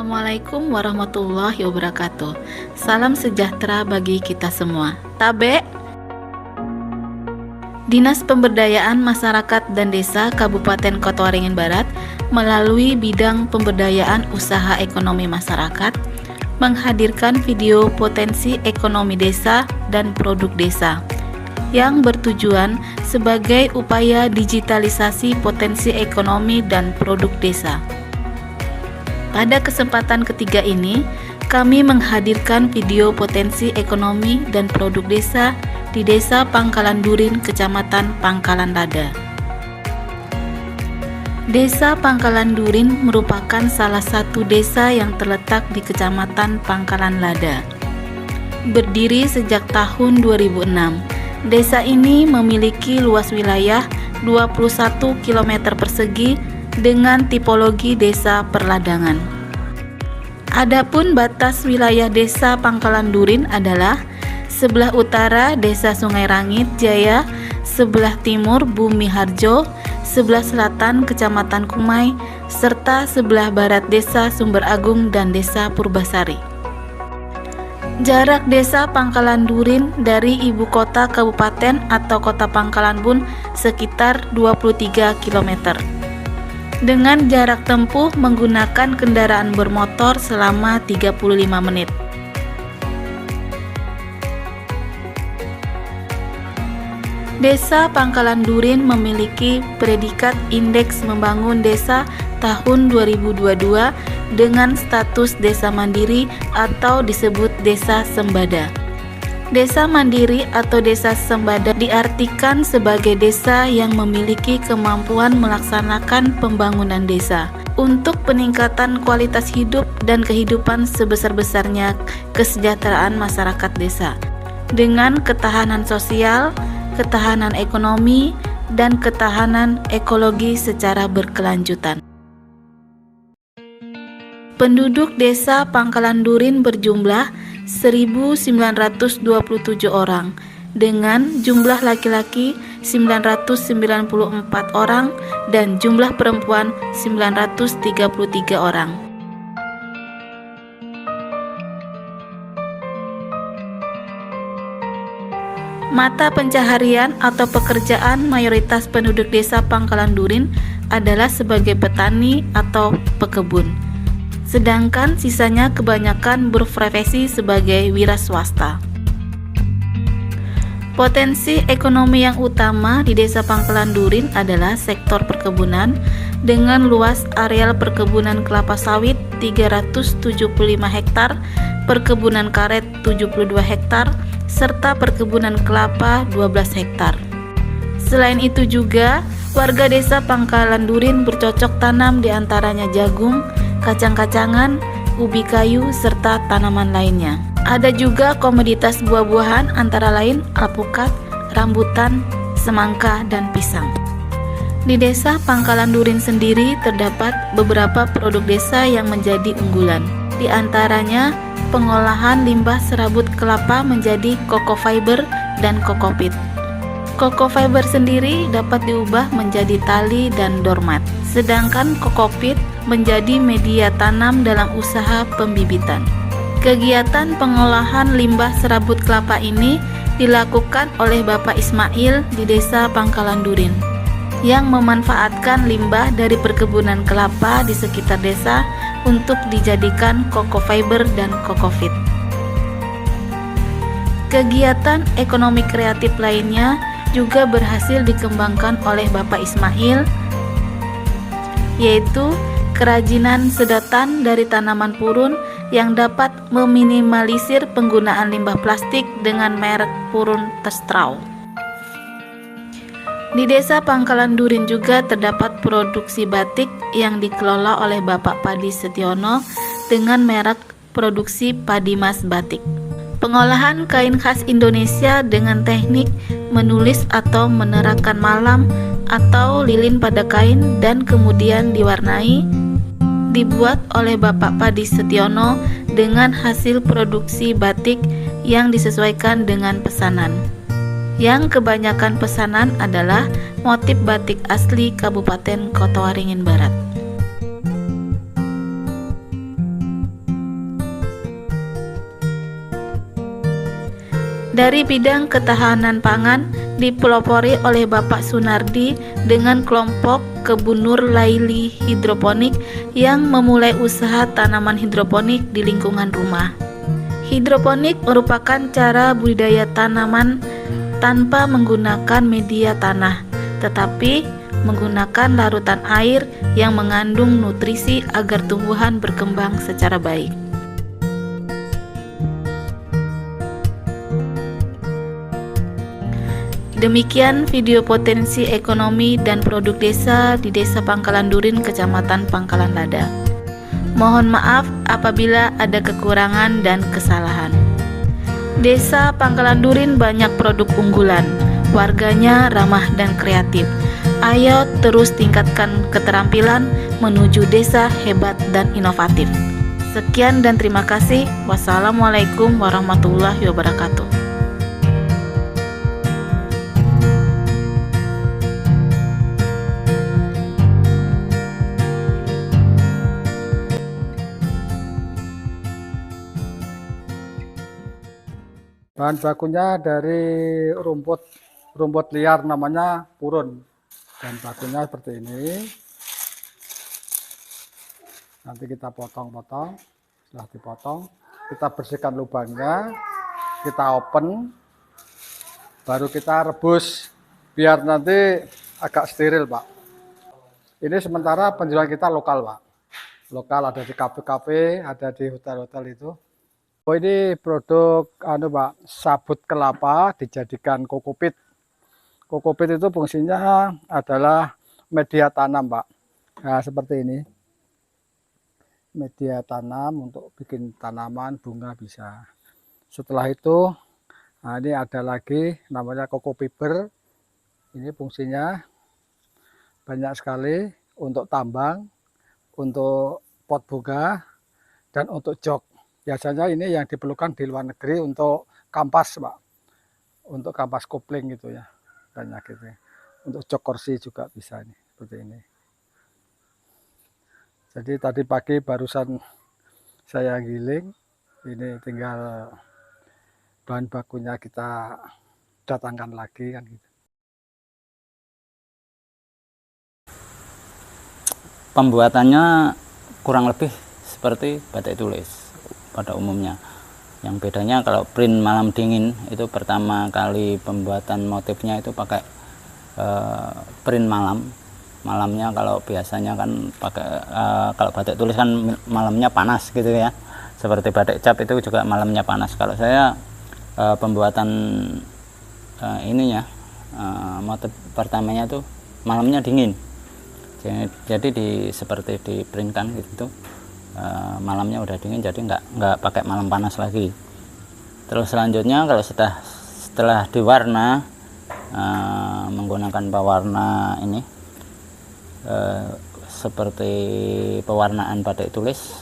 Assalamualaikum warahmatullahi wabarakatuh. Salam sejahtera bagi kita semua. Tabe, Dinas Pemberdayaan Masyarakat dan Desa Kabupaten Kota Waringin Barat melalui bidang pemberdayaan usaha ekonomi masyarakat menghadirkan video potensi ekonomi desa dan produk desa yang bertujuan sebagai upaya digitalisasi potensi ekonomi dan produk desa. Pada kesempatan ketiga ini, kami menghadirkan video potensi ekonomi dan produk desa di Desa Pangkalan Durin, Kecamatan Pangkalan Lada. Desa Pangkalan Durin merupakan salah satu desa yang terletak di Kecamatan Pangkalan Lada. Berdiri sejak tahun 2006, desa ini memiliki luas wilayah 21 km persegi dengan tipologi desa perladangan. Adapun batas wilayah Desa Pangkalan Durin adalah sebelah utara Desa Sungai Rangit Jaya, sebelah timur Bumi Harjo, sebelah selatan Kecamatan Kumai, serta sebelah barat Desa Sumber Agung dan Desa Purbasari. Jarak Desa Pangkalan Durin dari ibu kota kabupaten atau kota Pangkalan Bun sekitar 23 km. Dengan jarak tempuh menggunakan kendaraan bermotor selama 35 menit. Desa Pangkalan Durin memiliki predikat Indeks Membangun Desa tahun 2022 dengan status desa mandiri atau disebut desa sembada. Desa mandiri atau desa sembada diartikan sebagai desa yang memiliki kemampuan melaksanakan pembangunan desa untuk peningkatan kualitas hidup dan kehidupan sebesar-besarnya kesejahteraan masyarakat desa dengan ketahanan sosial, ketahanan ekonomi, dan ketahanan ekologi secara berkelanjutan. Penduduk Desa Pangkalan Durin berjumlah 1.927 orang dengan jumlah laki-laki 994 orang dan jumlah perempuan 933 orang. Mata pencaharian atau pekerjaan mayoritas penduduk Desa Pangkalan Durin adalah sebagai petani atau pekebun. Sedangkan sisanya kebanyakan berprofesi sebagai wira swasta. Potensi ekonomi yang utama di Desa Pangkalan Durin adalah sektor perkebunan dengan luas areal perkebunan kelapa sawit 375 hektar, perkebunan karet 72 hektar, serta perkebunan kelapa 12 hektar. Selain itu juga, warga Desa Pangkalan Durin bercocok tanam diantaranya jagung, kacang-kacangan, ubi kayu, serta tanaman lainnya. Ada juga komoditas buah-buahan antara lain alpukat, rambutan, semangka, dan pisang. Di Desa Pangkalan Durin sendiri terdapat beberapa produk desa yang menjadi unggulan. Di antaranya pengolahan limbah serabut kelapa menjadi koko fiber dan kokopit. Koko fiber sendiri dapat diubah menjadi tali dan doormat, sedangkan kokopit menjadi media tanam dalam usaha pembibitan. Kegiatan pengolahan limbah serabut kelapa ini dilakukan oleh Bapak Ismail di Desa Pangkalan Durin yang memanfaatkan limbah dari perkebunan kelapa di sekitar desa untuk dijadikan koko fiber dan kokopit. Kegiatan ekonomi kreatif lainnya juga berhasil dikembangkan oleh Bapak Ismail, yaitu kerajinan sedotan dari tanaman purun yang dapat meminimalisir penggunaan limbah plastik dengan merek Purun Testrau. Di Desa Pangkalan Durin juga terdapat produksi batik yang dikelola oleh Bapak Padi Setiono dengan merek produksi Padi Mas Batik. Pengolahan kain khas Indonesia dengan teknik menulis atau menerangkan malam atau lilin pada kain dan kemudian diwarnai dibuat oleh Bapak Padi Setiono dengan hasil produksi batik yang disesuaikan dengan pesanan. Yang kebanyakan pesanan adalah motif batik asli Kabupaten Kota Waringin Barat. Dari bidang ketahanan pangan dipelopori oleh Bapak Sunardi dengan kelompok Kebun Nur Laili Hidroponik yang memulai usaha tanaman hidroponik di lingkungan rumah. Hidroponik merupakan cara budidaya tanaman tanpa menggunakan media tanah, tetapi menggunakan larutan air yang mengandung nutrisi agar tumbuhan berkembang secara baik. Demikian video potensi ekonomi dan produk desa di Desa Pangkalan Durin, Kecamatan Pangkalan Lada. Mohon maaf apabila ada kekurangan dan kesalahan. Desa Pangkalan Durin banyak produk unggulan, warganya ramah dan kreatif. Ayo terus tingkatkan keterampilan menuju desa hebat dan inovatif. Sekian dan terima kasih. Wassalamualaikum warahmatullahi wabarakatuh. Bahan bakunya dari rumput liar namanya purun. Bahan bakunya seperti ini. Nanti kita potong-potong. Setelah dipotong, kita bersihkan lubangnya, kita open, baru kita rebus biar nanti agak steril, Pak. Ini sementara penjualan kita lokal, Pak. Lokal ada di kafe-kafe, ada di hotel-hotel itu. Oh, ini produk Pak, sabut kelapa dijadikan kokopit. Kokopit itu fungsinya adalah media tanam, Pak. Nah, seperti ini. Media tanam untuk bikin tanaman, bunga bisa. Setelah itu, nah ini ada lagi namanya kokofiber. Ini fungsinya banyak sekali untuk tambang, untuk pot bunga, dan untuk jok. Biasanya ini yang diperlukan di luar negeri untuk kampas, Pak. Untuk kampas kopling gitu ya. Banyak gitu ya. Untuk jok kursi juga bisa nih, seperti ini. Jadi tadi pagi barusan saya giling. Ini tinggal bahan bakunya kita datangkan lagi kan gitu. Pembuatannya kurang lebih seperti batik tulis pada umumnya. Yang bedanya kalau print malam dingin itu pertama kali pembuatan motifnya itu pakai print malamnya. Kalau biasanya kan pakai kalau batik tulis kan malamnya panas gitu ya, seperti batik cap itu juga malamnya panas. Kalau saya pembuatan ininya motif pertamanya tuh malamnya dingin, jadi seperti di print kan gitu. Malamnya udah dingin, jadi nggak pakai malam panas lagi. Terus selanjutnya kalau setelah diwarna menggunakan pewarna ini seperti pewarnaan batik tulis,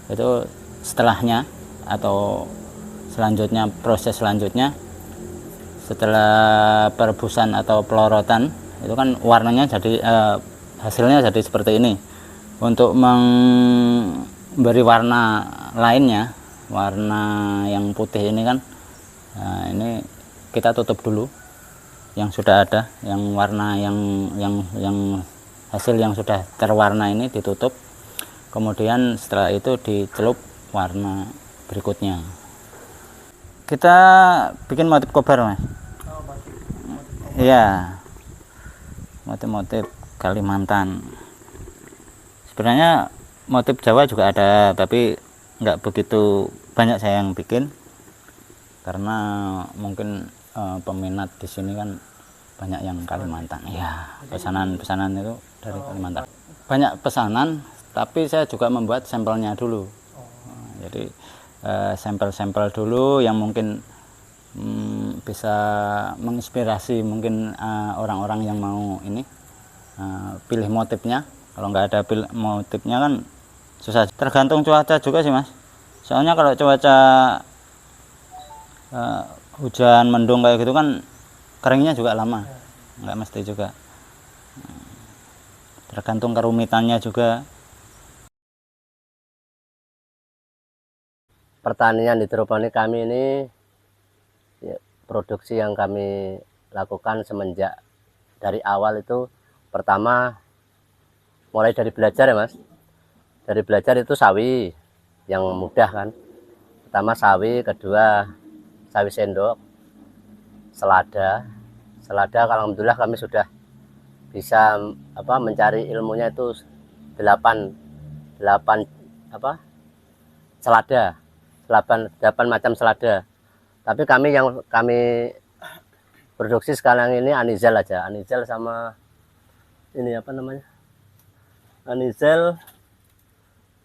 itu setelahnya atau selanjutnya, proses selanjutnya setelah perebusan atau pelorotan itu kan warnanya jadi hasilnya jadi seperti ini. Untuk memberi warna lainnya, warna yang putih ini kan, nah ini kita tutup dulu yang sudah ada, yang warna yang hasil yang sudah terwarna ini ditutup, kemudian setelah itu dicelup warna berikutnya. Kita bikin motif kobar, Mas. Iya, motif-motif Kalimantan. Sebenarnya motif Jawa juga ada, tapi nggak begitu banyak saya yang bikin karena mungkin peminat di sini kan banyak yang Kalimantan. Ya, pesanan itu dari Kalimantan. Banyak pesanan, tapi saya juga membuat sampelnya dulu. Jadi sampel-sampel dulu yang mungkin bisa menginspirasi mungkin orang-orang yang mau ini pilih motifnya. Kalau nggak ada motifnya kan susah. Tergantung cuaca juga sih, Mas. Soalnya kalau cuaca hujan mendung kayak gitu kan keringnya juga lama, nggak mesti juga. Tergantung kerumitannya juga. Pertanian hidroponik kami ini ya, produksi yang kami lakukan semenjak dari awal itu, pertama mulai dari belajar ya Mas. Dari belajar itu sawi yang mudah kan. Pertama sawi, kedua sawi sendok, selada. Selada alhamdulillah kami sudah bisa mencari ilmunya itu 8 selada, 8 macam selada. Tapi yang kami produksi sekarang ini anizel aja, anizel sama ini apa namanya, anizel,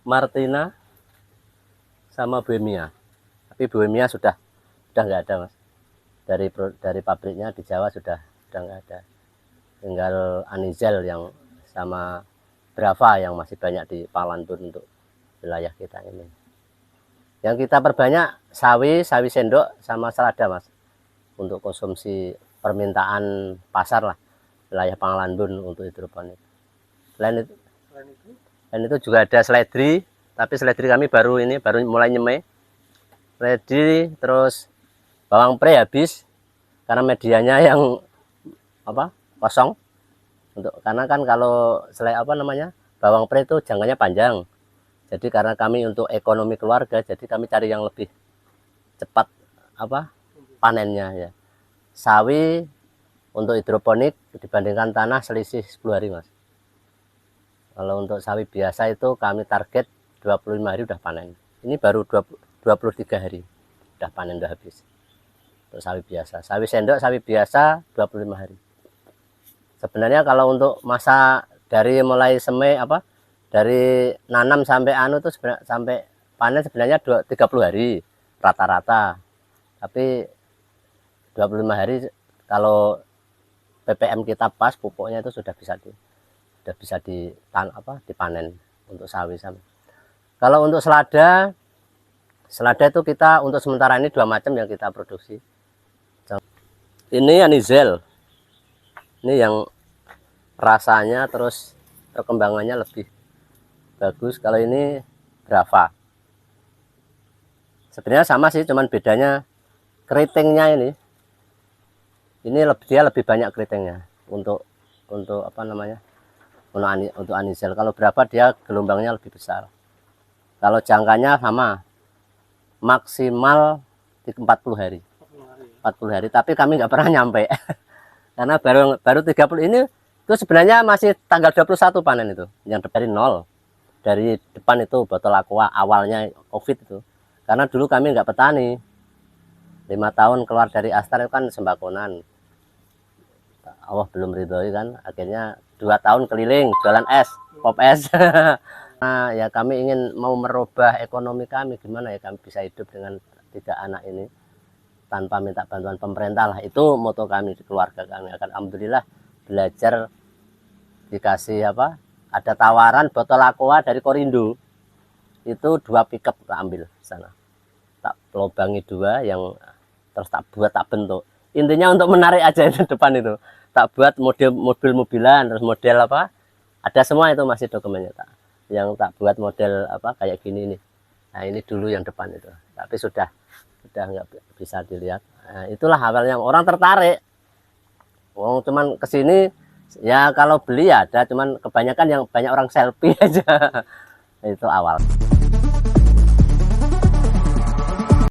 martina, sama bohemia. Tapi bohemia sudah nggak ada Mas. Dari pabriknya di Jawa sudah nggak ada. Tinggal anizel yang sama brava yang masih banyak di Pangandaran untuk wilayah kita ini. Yang kita perbanyak sawi sendok sama selada Mas, untuk konsumsi permintaan pasar lah wilayah Pangandaran untuk hidroponik. Selain itu juga ada seledri, tapi seledri kami baru mulai nyemai. Seledri, terus bawang pre habis karena medianya yang kosong. Karena kan kalau bawang pre itu jangkanya panjang. Jadi karena kami untuk ekonomi keluarga, jadi kami cari yang lebih cepat panennya ya. Sawi untuk hidroponik dibandingkan tanah selisih 10 hari Mas. Kalau untuk sawi biasa itu kami target 25 hari udah panen. Ini baru 23 hari udah panen, udah habis. Untuk sawi biasa, sawi sendok, sawi biasa 25 hari. Sebenarnya kalau untuk masa dari mulai semai dari nanam sampai sampai panen sebenarnya 30 hari rata-rata. Tapi 25 hari kalau ppm kita pas, pupuknya itu sudah bisa dipanen untuk sawi sama. Kalau untuk selada itu kita untuk sementara ini 2 macam yang kita produksi. Ini anizel. Ini yang rasanya terus perkembangannya lebih bagus. Kalau ini brava. Sebenarnya sama sih, cuman bedanya keritingnya ini. Dia lebih banyak keritingnya untuk untuk anizel. Kalau brava dia gelombangnya lebih besar. Kalau jangkanya sama, maksimal 40 hari. 40 hari, tapi kami nggak pernah nyampe. Karena baru 30 ini itu sebenarnya masih tanggal 21 panen itu. Yang dari nol. Dari depan itu botol aqua awalnya Covid itu. Karena dulu kami nggak petani. 5 tahun keluar dari Astar itu kan sembakonan. Allah belum ridhoi kan. Akhirnya 2 tahun keliling jualan es, pop es. Nah, ya kami mau merubah ekonomi kami, gimana ya kami bisa hidup dengan 3 anak ini tanpa minta bantuan pemerintah lah. Itu moto kami di keluarga kami. Alhamdulillah belajar dikasih ada tawaran botol aqua dari Korindo. Itu 2 pickup tak ambil sana. Tak lobangi 2 yang terus tak bentuk. Intinya untuk menarik aja di depan itu. Tak buat mobil-mobilan, terus model ada semua itu masih dokumennya yang tak buat model kayak gini nih. Nah, ini dulu yang depan itu. Tapi sudah nggak bisa dilihat. Nah, itulah awalnya orang tertarik. Cuman kesini ya kalau beli ada, cuman kebanyakan yang banyak orang selfie aja. Itu awal.